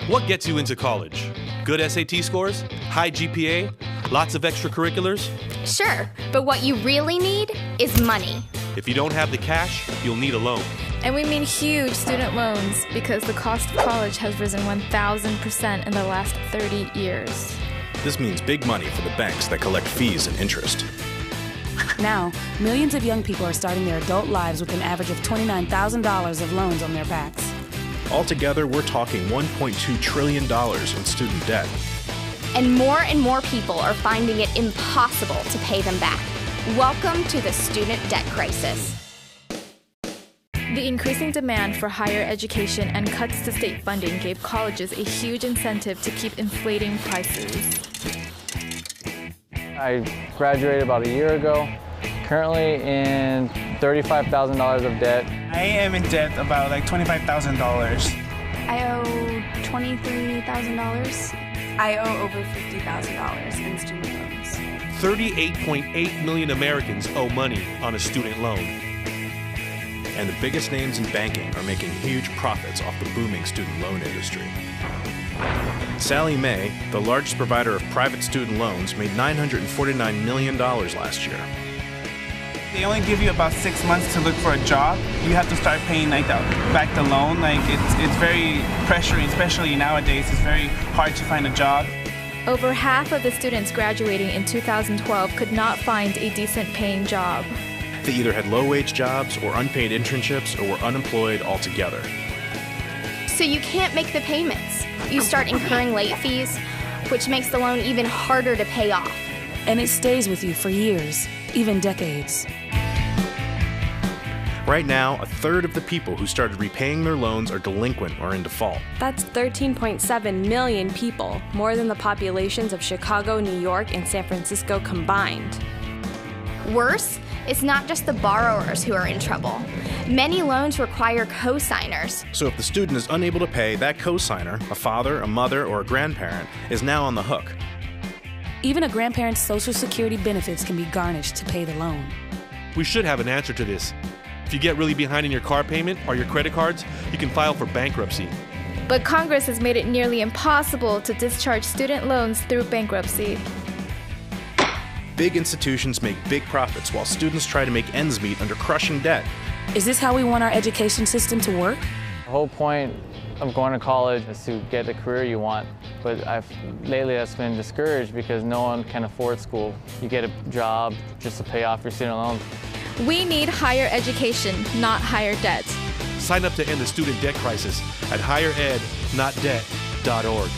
What gets you into college? Good SAT scores? High GPA? Lots of extracurriculars? Sure, but what you really need is money. If you don't have the cash, you'll need a loan. And we mean huge student loans because the cost of college has risen 1,000% in the last 30 years. This means big money for the banks that collect fees and interest. Now, millions of young people are starting their adult lives with an average of $29,000 of loans on their backs. Altogether, we're talking $1.2 trillion in student debt. And more people are finding it impossible to pay them back. Welcome to the student debt crisis. The increasing demand for higher education and cuts to state funding gave colleges a huge incentive to keep inflating prices. I graduated about a year ago, currently in $35,000 of debt. I am in debt about like $25,000. I owe $23,000. I owe over $50,000 in student loans. 38.8 million Americans owe money on a student loan. And the biggest names in banking are making huge profits off the booming student loan industry. Sallie Mae, the largest provider of private student loans, made $949 million last year. They only give you about 6 months to look for a job. You have to start paying back the loan. It's very pressuring, especially nowadays. It's very hard to find a job. Over half of the students graduating in 2012 could not find a decent paying job. They either had low-wage jobs or unpaid internships or were unemployed altogether. So you can't make the payments. You start incurring late fees, which makes the loan even harder to pay off. And it stays with you for years, even decades. Right now, a third of the people who started repaying their loans are delinquent or in default. That's 13.7 million people, more than the populations of Chicago, New York, and San Francisco combined. Worse, it's not just the borrowers who are in trouble. Many loans require co-signers. So if the student is unable to pay, that co-signer, a father, a mother, or a grandparent, is now on the hook. Even a grandparent's Social Security benefits can be garnished to pay the loan. We should have an answer to this. If you get really behind in your car payment or your credit cards, you can file for bankruptcy. But Congress has made it nearly impossible to discharge student loans through bankruptcy. Big institutions make big profits while students try to make ends meet under crushing debt. Is this how we want our education system to work? The whole point of going to college is to get the career you want, but lately that's been discouraged because no one can afford school. You get a job just to pay off your student loans. We need higher education, not higher debt. Sign up to end the student debt crisis at higherednotdebt.org.